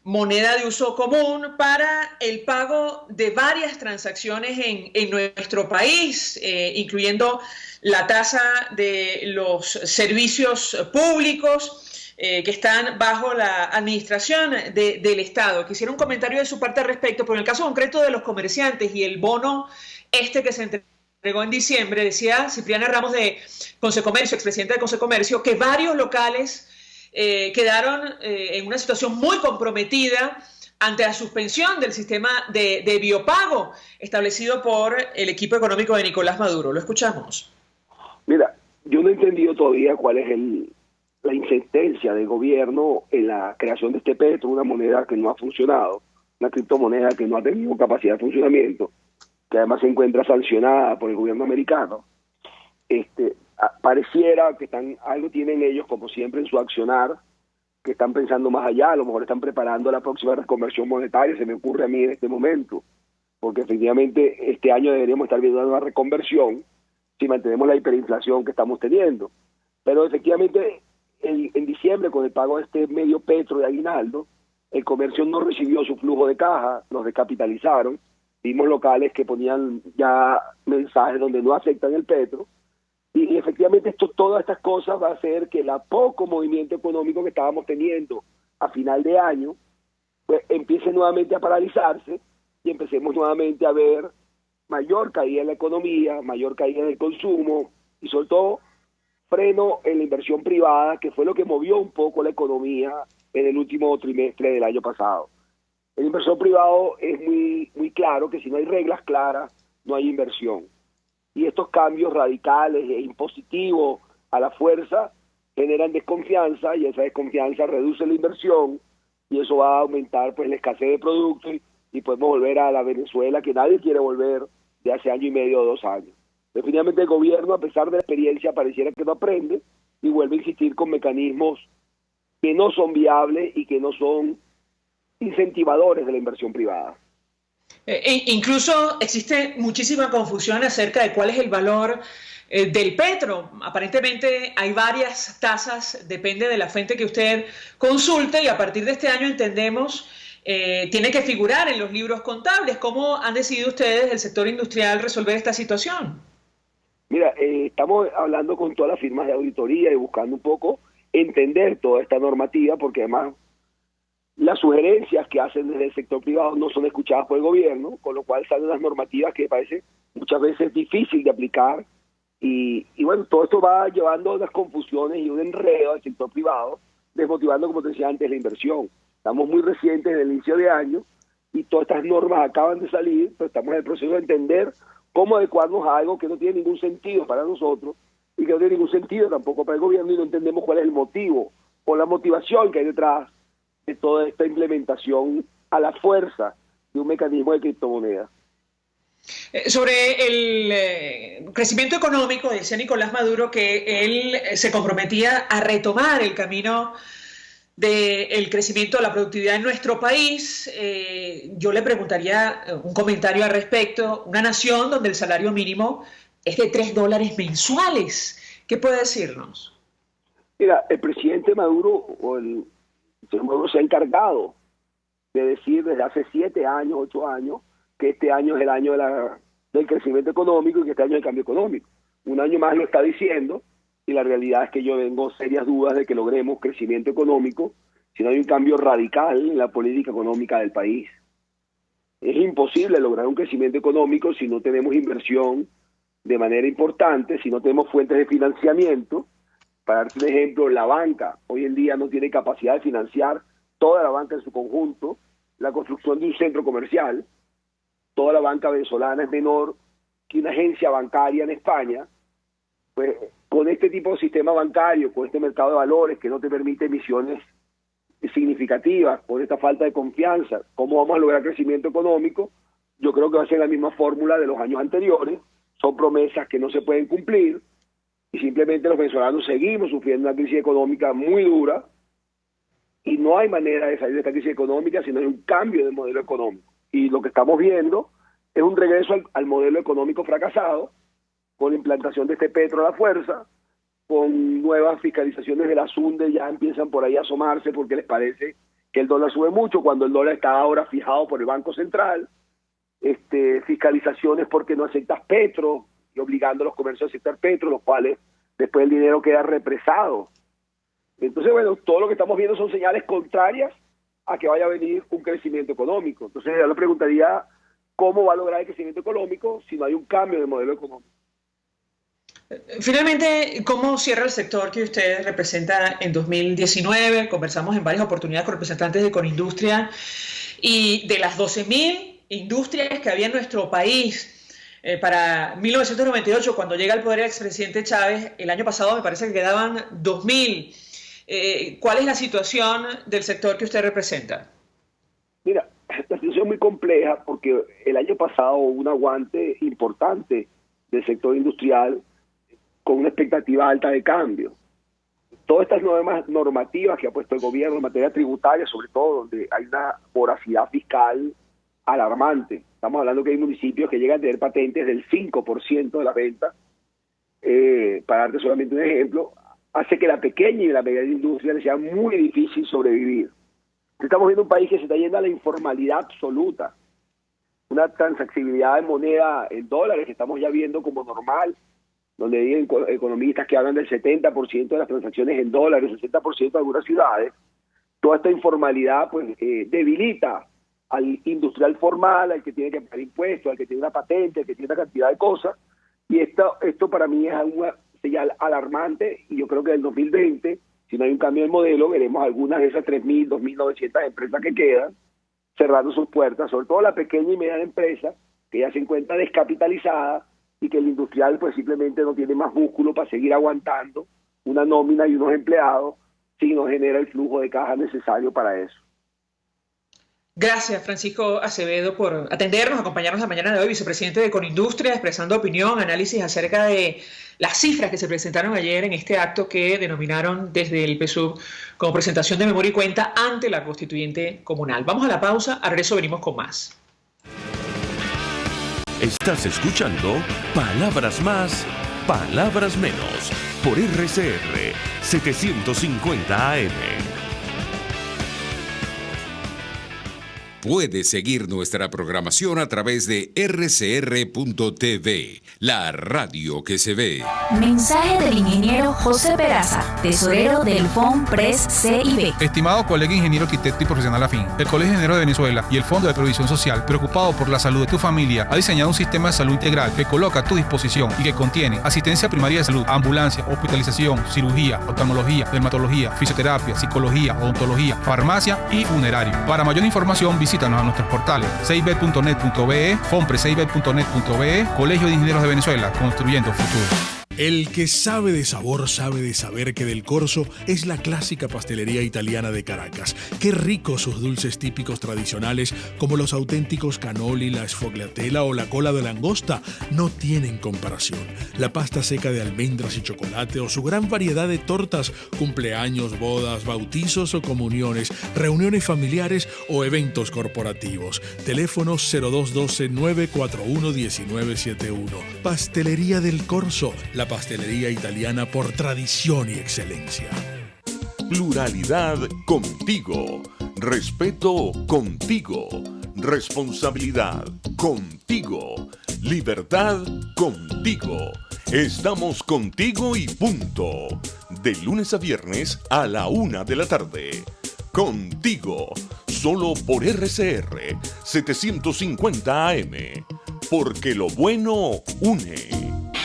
B: moneda de uso común para el pago de varias transacciones en nuestro país, incluyendo la tasa de los servicios públicos que están bajo la administración del Estado. Quisiera un comentario de su parte al respecto, pero en el caso concreto de los comerciantes y el bono que se entregó en diciembre, decía Cipriana Ramos de Consecomercio, expresidenta de Consecomercio, que varios locales quedaron en una situación muy comprometida ante la suspensión del sistema de biopago establecido por el equipo económico de Nicolás Maduro. Lo escuchamos.
I: Mira, yo no he entendido todavía cuál es la insistencia del gobierno en la creación de este petro, una moneda que no ha funcionado, una criptomoneda que no ha tenido capacidad de funcionamiento, que además se encuentra sancionada por el gobierno americano. Pareciera que algo tienen ellos, como siempre, en su accionar, que están pensando más allá, a lo mejor están preparando la próxima reconversión monetaria, se me ocurre a mí en este momento, porque efectivamente este año deberíamos estar viendo una reconversión si mantenemos la hiperinflación que estamos teniendo. Pero efectivamente, en diciembre, con el pago de este medio petro de aguinaldo, el comercio no recibió su flujo de caja, los descapitalizaron, vimos locales que ponían ya mensajes donde no aceptan el petro, y efectivamente todas estas cosas va a hacer que el poco movimiento económico que estábamos teniendo a final de año pues empiece nuevamente a paralizarse y empecemos nuevamente a ver mayor caída en la economía, mayor caída en el consumo y sobre todo freno en la inversión privada, que fue lo que movió un poco la economía en el último trimestre del año pasado. El inversor privado es muy claro que si no hay reglas claras, no hay inversión. Y estos cambios radicales e impositivos a la fuerza generan desconfianza y esa desconfianza reduce la inversión y eso va a aumentar pues la escasez de productos y podemos volver a la Venezuela que nadie quiere volver de hace año y medio o 2 años. Definitivamente el gobierno, a pesar de la experiencia, pareciera que no aprende y vuelve a insistir con mecanismos que no son viables y que no son incentivadores de la inversión privada.
B: Incluso existe muchísima confusión acerca de cuál es el valor del petro. Aparentemente hay varias tasas, depende de la fuente que usted consulte, y a partir de este año entendemos tiene que figurar en los libros contables. ¿Cómo han decidido ustedes, el sector industrial, resolver esta situación?
I: Mira, estamos hablando con todas las firmas de auditoría y buscando un poco entender toda esta normativa, porque además las sugerencias que hacen desde el sector privado no son escuchadas por el gobierno, con lo cual salen las normativas que parece muchas veces difícil de aplicar y bueno, todo esto va llevando a unas confusiones y un enredo al sector privado, desmotivando, como te decía antes, la inversión. Estamos muy recientes en el inicio de año y todas estas normas acaban de salir, pero estamos en el proceso de entender cómo adecuarnos a algo que no tiene ningún sentido para nosotros y que no tiene ningún sentido tampoco para el gobierno y no entendemos cuál es el motivo o la motivación que hay detrás de toda esta implementación a la fuerza de un mecanismo de criptomoneda.
B: Sobre el crecimiento económico, decía Nicolás Maduro que él se comprometía a retomar el camino del crecimiento de la productividad en nuestro país. Yo le preguntaría un comentario al respecto. Una nación donde el salario mínimo es de $3 mensuales. ¿Qué puede decirnos?
I: Mira, el presidente Maduro o el señor Maduro se ha encargado de decir desde hace 7 años, 8 años, que este año es el año del crecimiento económico y que este año es el cambio económico. Un año más lo está diciendo y la realidad es que yo tengo serias dudas de que logremos crecimiento económico si no hay un cambio radical en la política económica del país. Es imposible lograr un crecimiento económico si no tenemos inversión de manera importante, si no tenemos fuentes de financiamiento. Para darte un ejemplo, la banca hoy en día no tiene capacidad de financiar, toda la banca en su conjunto, la construcción de un centro comercial. Toda la banca venezolana es menor que una agencia bancaria en España. Pues con este tipo de sistema bancario, con este mercado de valores que no te permite emisiones significativas, con esta falta de confianza, ¿cómo vamos a lograr crecimiento económico? Yo creo que va a ser la misma fórmula de los años anteriores. Son promesas que no se pueden cumplir y simplemente los venezolanos seguimos sufriendo una crisis económica muy dura y no hay manera de salir de esta crisis económica si no hay un cambio de modelo económico. Y lo que estamos viendo es un regreso al modelo económico fracasado, con la implantación de este petro a la fuerza, con nuevas fiscalizaciones de la SUNDE, ya empiezan por ahí a asomarse porque les parece que el dólar sube mucho cuando el dólar está ahora fijado por el Banco Central, fiscalizaciones porque no aceptas petro y obligando a los comercios a aceptar petro, los cuales después el dinero queda represado. Entonces, bueno, todo lo que estamos viendo son señales contrarias a que vaya a venir un crecimiento económico. Entonces, yo le preguntaría cómo va a lograr el crecimiento económico si no hay un cambio de modelo económico.
B: Finalmente, ¿cómo cierra el sector que usted representa en 2019? Conversamos en varias oportunidades con representantes de Conindustria y de las 12.000 industrias que había en nuestro país para 1998, cuando llega al poder el expresidente Chávez. El año pasado me parece que quedaban 2.000. ¿Cuál es la situación del sector que usted representa?
I: Mira, la situación es muy compleja porque el año pasado hubo un aguante importante del sector industrial con una expectativa alta de cambio. Todas estas nuevas normativas que ha puesto el gobierno en materia tributaria, sobre todo donde hay una voracidad fiscal alarmante. Estamos hablando que hay municipios que llegan a tener patentes del 5% de la venta. Para darte solamente un ejemplo, hace que la pequeña y la mediana industria les sea muy difícil sobrevivir. Estamos viendo un país que se está yendo a la informalidad absoluta. Una transaccionalidad de moneda en dólares que estamos ya viendo como normal, donde hay economistas que hablan del 70% de las transacciones en dólares, 60% de algunas ciudades. Toda esta informalidad pues debilita al industrial formal, al que tiene que pagar impuestos, al que tiene una patente, al que tiene una cantidad de cosas. Y esto para mí es una señal alarmante, y yo creo que en el 2020, si no hay un cambio de modelo, veremos algunas de esas 3.000, 2.900 empresas que quedan cerrando sus puertas, sobre todo la pequeña y mediana empresa, que ya se encuentra descapitalizada, y que el industrial pues simplemente no tiene más músculo para seguir aguantando una nómina y unos empleados si no genera el flujo de caja necesario para eso.
B: Gracias, Francisco Acevedo, por atendernos, acompañarnos la mañana de hoy, vicepresidente de Conindustria, expresando opinión, análisis acerca de las cifras que se presentaron ayer en este acto que denominaron desde el PSUV como presentación de memoria y cuenta ante la constituyente comunal. Vamos a la pausa, a regreso venimos con más.
A: Estás escuchando Palabras Más, Palabras Menos, por RCR 750 AM.
D: Puedes seguir nuestra programación a través de rcr.tv, la radio que se ve.
E: Mensaje del ingeniero José Peraza, tesorero del FOMPRES CIB.
J: Estimado colega ingeniero, arquitecto y profesional afín, el Colegio de Ingenieros de Venezuela y el Fondo de Previsión Social, preocupado por la salud de tu familia, ha diseñado un sistema de salud integral que coloca a tu disposición y que contiene asistencia primaria de salud, ambulancia, hospitalización, cirugía, oftalmología, dermatología, fisioterapia, psicología, odontología, farmacia y funerario. Para mayor información, visítanos a nuestros portales cib.net.be, fomprecib.net.be, Colegio de Ingenieros de Venezuela, construyendo futuro.
K: El que sabe de sabor sabe de saber que Del Corso es la clásica pastelería italiana de Caracas. Qué ricos sus dulces típicos tradicionales como los auténticos cannoli, la sfogliatella o la cola de langosta no tienen comparación. La pasta seca de almendras y chocolate o su gran variedad de tortas, cumpleaños, bodas, bautizos o comuniones, reuniones familiares o eventos corporativos. Teléfonos 0212-941-1971. Pastelería Del Corso, la pastelería italiana por tradición y excelencia.
A: Pluralidad contigo. Respeto contigo. Responsabilidad contigo. Libertad contigo. Estamos contigo y punto. De lunes a viernes a la 1 de la tarde. Contigo. Solo por RCR 750 AM. Porque lo bueno une.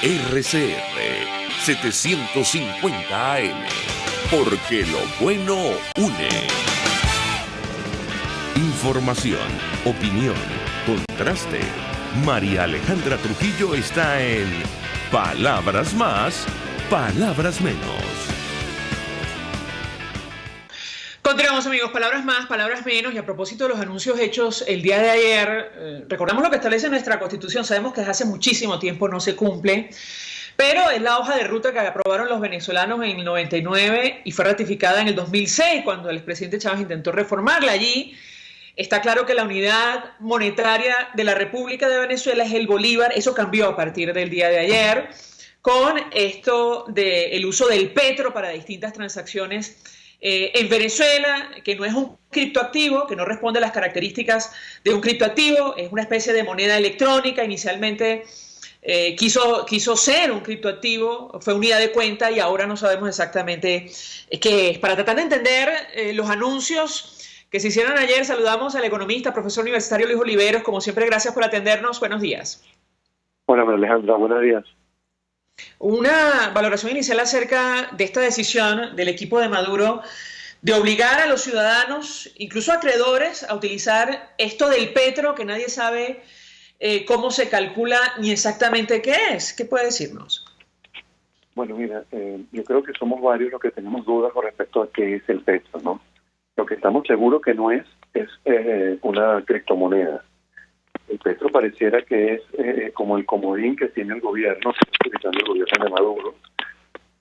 A: RCR 750 AM, porque lo bueno une. Información, opinión, contraste. María Alejandra Trujillo está en Palabras Más, Palabras Menos.
B: Continuamos, amigos, palabras más, palabras menos, y a propósito de los anuncios hechos el día de ayer, recordamos lo que establece nuestra Constitución. Sabemos que desde hace muchísimo tiempo no se cumple, pero es la hoja de ruta que aprobaron los venezolanos en el 99 y fue ratificada en el 2006 cuando el expresidente Chávez intentó reformarla. Allí está claro que la unidad monetaria de la República de Venezuela es el bolívar. Eso cambió a partir del día de ayer con esto del uso del petro para distintas transacciones en Venezuela, que no es un criptoactivo, que no responde a las características de un criptoactivo, es una especie de moneda electrónica. Inicialmente quiso ser un criptoactivo, fue unidad de cuenta y ahora no sabemos exactamente qué es. Para tratar de entender los anuncios que se hicieron ayer, saludamos al economista, profesor universitario Luis Oliveros. Como siempre, gracias por atendernos. Buenos días.
L: Hola, Alejandra, buenos días.
B: Una valoración inicial acerca de esta decisión del equipo de Maduro de obligar a los ciudadanos, incluso acreedores, a utilizar esto del petro, que nadie sabe cómo se calcula ni exactamente qué es. ¿Qué puede decirnos?
L: Bueno, mira, yo creo que somos varios los que tenemos dudas con respecto a qué es el petro, ¿no? Lo que estamos seguros que no es una criptomoneda. El petro pareciera que es como el comodín que tiene el gobierno, utilizando el gobierno de Maduro,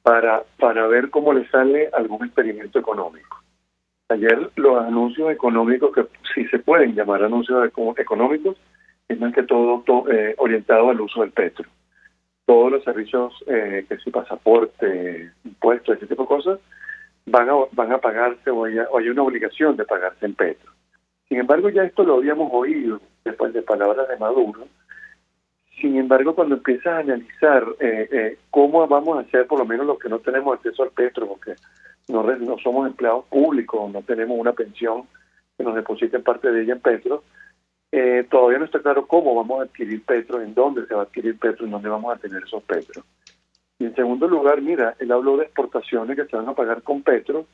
L: para ver cómo le sale algún experimento económico. Ayer los anuncios económicos, que si se pueden llamar anuncios económicos, es más que todo orientado al uso del petro. Todos los servicios, que si pasaporte, impuestos, ese tipo de cosas, van a pagarse o hay una obligación de pagarse en petro. Sin embargo, ya esto lo habíamos oído después de palabras de Maduro. Sin embargo, cuando empiezas a analizar cómo vamos a hacer, por lo menos los que no tenemos acceso al petro, porque no somos empleados públicos, no tenemos una pensión que nos depositen parte de ella en petro, todavía no está claro cómo vamos a adquirir petro, en dónde se va a adquirir petro, en dónde vamos a tener esos petros. Y en segundo lugar, mira, él habló de exportaciones que se van a pagar con petro.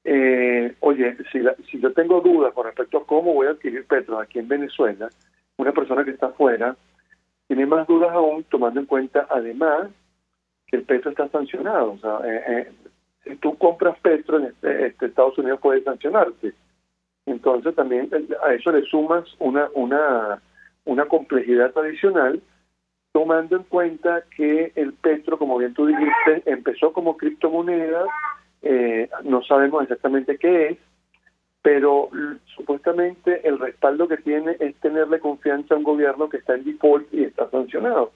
L: Oye, si yo tengo dudas con respecto a cómo voy a adquirir petro aquí en Venezuela, una persona que está afuera tiene más dudas aún, tomando en cuenta además que el petro está sancionado. O sea, si tú compras petro en Estados Unidos puede sancionarte. Entonces también a eso le sumas una complejidad adicional, tomando en cuenta que el petro, como bien tú dijiste, empezó como criptomoneda. No sabemos exactamente qué es, pero supuestamente el respaldo que tiene es tenerle confianza a un gobierno que está en default y está sancionado.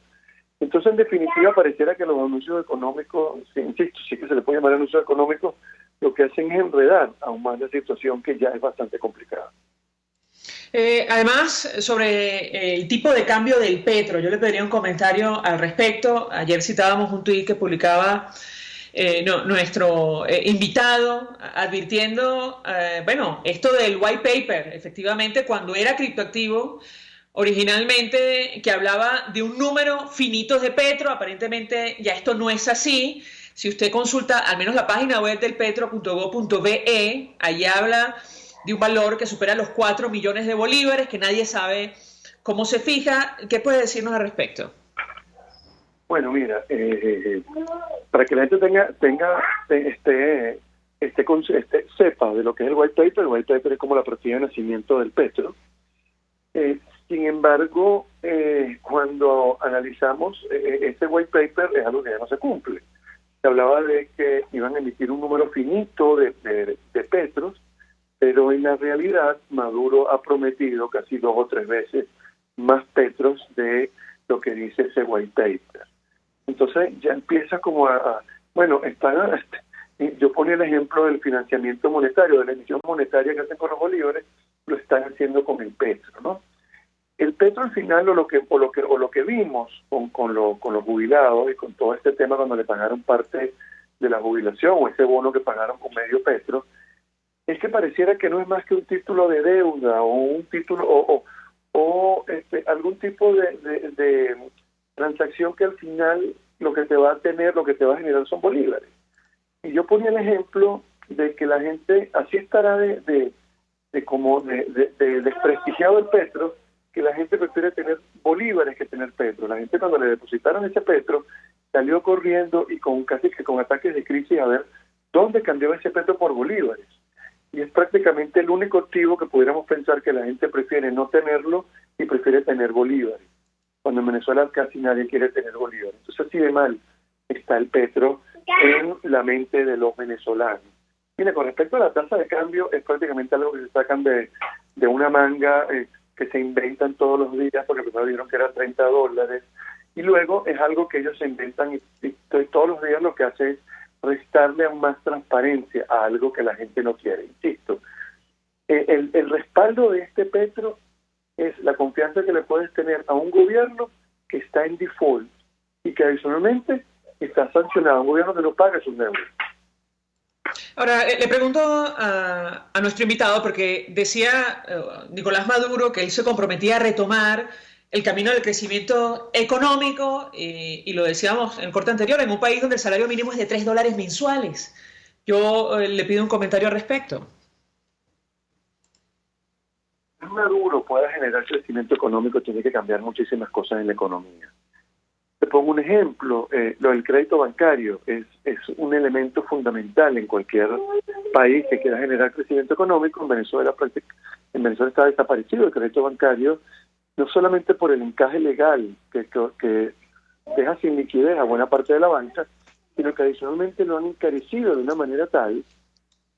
L: Entonces, en definitiva, pareciera que los anuncios económicos, insisto, sí que se le puede llamar anuncios económicos, lo que hacen es enredar aún más la situación que ya es bastante complicada.
B: Además, sobre el tipo de cambio del petro, yo le pediría un comentario al respecto. Ayer citábamos un tuit que publicaba nuestro invitado advirtiendo, esto del white paper, efectivamente, cuando era criptoactivo, originalmente, que hablaba de un número finito de petro. Aparentemente ya esto no es así. Si usted consulta al menos la página web del petro.gov.be, allí habla de un valor que supera los 4 millones de bolívares, que nadie sabe cómo se fija. ¿Qué puede decirnos al respecto?
L: Bueno, mira, para que la gente sepa de lo que es el white paper es como la partida de nacimiento del petro. Sin embargo, cuando analizamos ese white paper es algo que ya no se cumple. Se hablaba de que iban a emitir un número finito de petros, pero en la realidad Maduro ha prometido casi 2 o 3 veces más petros de lo que dice ese white paper. Entonces ya empieza como yo ponía el ejemplo del financiamiento monetario, de la emisión monetaria que hacen con los bolívares, lo están haciendo con el petro, ¿no? El petro al final, o lo que vimos con los jubilados y con todo este tema cuando le pagaron parte de la jubilación o ese bono que pagaron con medio petro, es que pareciera que no es más que un título de deuda o un título algún tipo de transacción que al final lo que te va a generar son bolívares. Y yo ponía el ejemplo de que la gente así estará de desprestigiado el petro, que la gente prefiere tener bolívares que tener petro. La gente, cuando le depositaron ese petro, salió corriendo y casi que con ataques de crisis a ver dónde cambiaba ese petro por bolívares. Y es prácticamente el único activo que pudiéramos pensar que la gente prefiere no tenerlo y prefiere tener bolívares, cuando en Venezuela casi nadie quiere tener bolívares. Entonces, así de mal está el petro en la mente de los venezolanos. Mira, con respecto a la tasa de cambio, es prácticamente algo que se sacan de una manga, que se inventan todos los días, porque primero dijeron que era $30, y luego es algo que ellos se inventan y todos los días lo que hace es restarle aún más transparencia a algo que la gente no quiere. Insisto, el respaldo de este Petro es la confianza que le puedes tener a un gobierno que está en default y que adicionalmente está sancionado, un gobierno que no paga sus deudas.
B: Ahora, le pregunto a nuestro invitado, porque decía Nicolás Maduro que él se comprometía a retomar el camino del crecimiento económico, y lo decíamos en el corte anterior, en un país donde el salario mínimo es de $3 mensuales. Yo le pido un comentario al respecto.
L: Maduro pueda generar crecimiento económico, tiene que cambiar muchísimas cosas en la economía. Te pongo un ejemplo, lo del crédito bancario es un elemento fundamental en cualquier país que quiera generar crecimiento económico. En Venezuela está desaparecido el crédito bancario, no solamente por el encaje legal que deja sin liquidez a buena parte de la banca, sino que adicionalmente lo han encarecido de una manera tal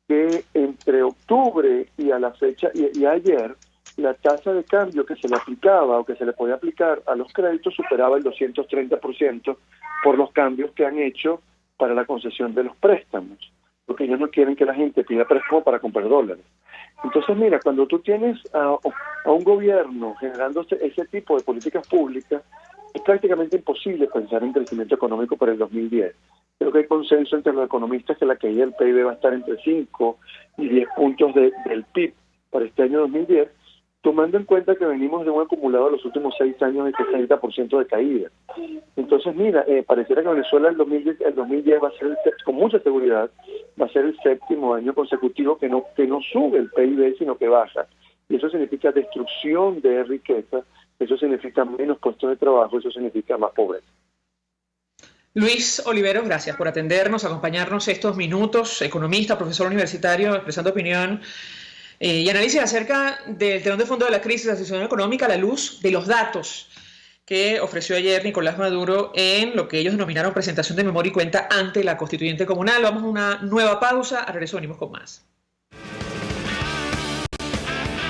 L: que entre octubre y a la fecha y ayer, la tasa de cambio que se le aplicaba o que se le podía aplicar a los créditos superaba el 230% por los cambios que han hecho para la concesión de los préstamos, porque ellos no quieren que la gente pida préstamo para comprar dólares. Entonces, mira, cuando tú tienes a un gobierno generando ese tipo de políticas públicas, es prácticamente imposible pensar en crecimiento económico para el 2010. Creo que hay consenso entre los economistas que la caída del PIB va a estar entre 5 y 10 puntos del PIB para este año 2010, tomando en cuenta que venimos de un acumulado de los últimos 6 años de 60% de caída. Entonces, mira, pareciera que Venezuela el 2010 va a ser, con mucha seguridad, va a ser el 7º año consecutivo que no sube el PIB, sino que baja. Y eso significa destrucción de riqueza, eso significa menos puestos de trabajo, eso significa más pobreza.
B: Luis Oliveros, gracias por atendernos, acompañarnos estos minutos, economista, profesor universitario, expresando opinión y análisis acerca del telón de fondo de la crisis de la situación económica a la luz de los datos que ofreció ayer Nicolás Maduro en lo que ellos denominaron presentación de memoria y cuenta ante la Constituyente Comunal. Vamos a una nueva pausa, al regreso venimos con más.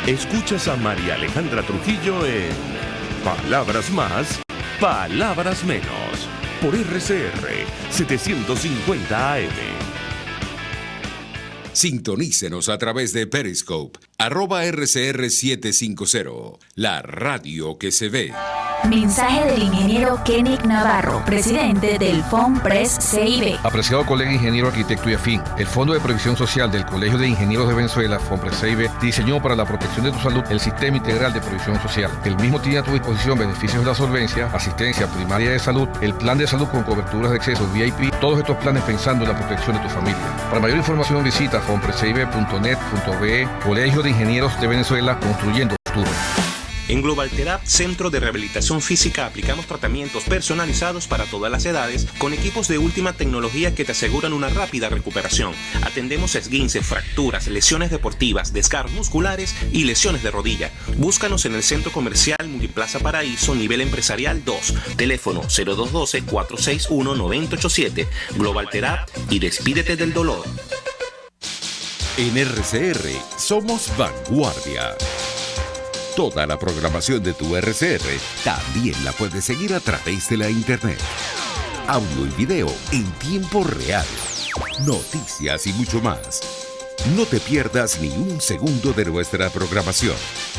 A: Escuchas a María Alejandra Trujillo en Palabras Más, Palabras Menos, por RCR 750 AM.
D: Sintonícenos a través de Periscope, @RCR750, la radio que se ve.
E: Mensaje del ingeniero Kenick Navarro, presidente del FOMPRES CIB.
F: Apreciado colega ingeniero, arquitecto y afín, el Fondo de Previsión Social del Colegio de Ingenieros de Venezuela, FOMPRES CIB, diseñó para la protección de tu salud el Sistema Integral de Previsión Social. El mismo tiene a tu disposición beneficios de la solvencia, asistencia primaria de salud, el plan de salud con coberturas de acceso VIP, todos estos planes pensando en la protección de tu familia. Para mayor información visita fomprescib.net.be, Colegio de Ingenieros de Venezuela, construyendo futuro.
M: En Global Therap, Centro de Rehabilitación Física, aplicamos tratamientos personalizados para todas las edades con equipos de última tecnología que te aseguran una rápida recuperación. Atendemos esguinces, fracturas, lesiones deportivas, desgarros musculares y lesiones de rodilla. Búscanos en el Centro Comercial Multiplaza Paraíso, nivel empresarial 2. Teléfono 0212-461-9087. Global Therap y despídete del dolor.
H: En RCR somos vanguardia. Toda la programación de tu RCR también la puedes seguir a través de la internet. Audio y video en tiempo real. Noticias y mucho más. No te pierdas ni un segundo de nuestra programación.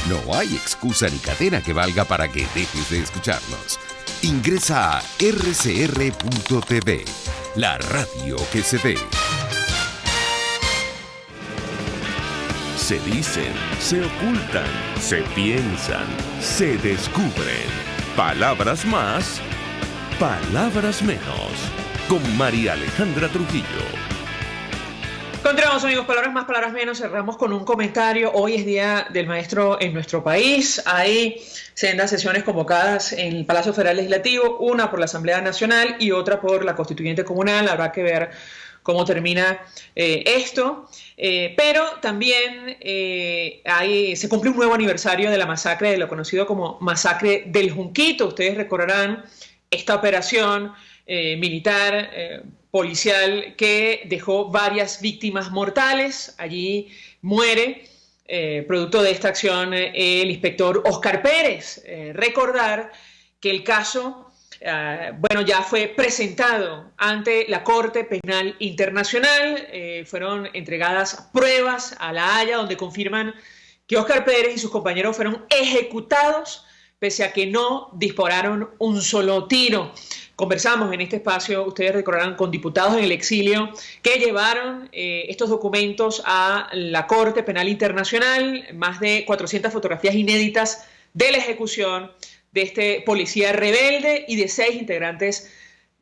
H: No hay excusa ni cadena que valga para que dejes de escucharnos. Ingresa a rcr.tv, la radio que se ve.
A: Se dicen, se ocultan, se piensan, se descubren. Palabras más, palabras menos. Con María Alejandra Trujillo.
B: Continuamos, amigos, palabras más, palabras menos. Cerramos con un comentario. Hoy es Día del Maestro en nuestro país. Hay sendas sesiones convocadas en el Palacio Federal Legislativo, una por la Asamblea Nacional y otra por la Constituyente Comunal. Habrá que ver cómo termina esto, pero también se cumple un nuevo aniversario de la masacre, de lo conocido como Masacre del Junquito. Ustedes recordarán esta operación militar, policial, que dejó varias víctimas mortales. Allí muere, producto de esta acción, el inspector Oscar Pérez. Recordar que el caso bueno, ya fue presentado ante la Corte Penal Internacional. Fueron entregadas pruebas a La Haya donde confirman que Óscar Pérez y sus compañeros fueron ejecutados pese a que no dispararon un solo tiro. Conversamos en este espacio, ustedes recordarán, con diputados en el exilio que llevaron estos documentos a la Corte Penal Internacional, más de 400 fotografías inéditas de la ejecución de este policía rebelde y de 6 integrantes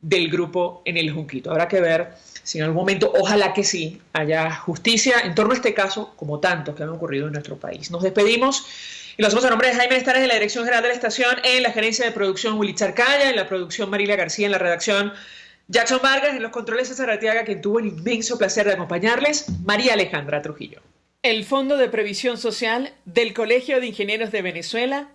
B: del grupo en el Junquito. Habrá que ver si en algún momento, ojalá que sí, haya justicia en torno a este caso, como tantos que han ocurrido en nuestro país. Nos despedimos y lo hacemos a nombre de Jaime Estares en la Dirección General de la Estación, en la gerencia de producción Willy Charcaya, en la producción Marilia García, en la redacción Jackson Vargas, en los controles César Arteaga, quien tuvo el inmenso placer de acompañarles, María Alejandra Trujillo. El Fondo de Previsión Social del Colegio de Ingenieros de Venezuela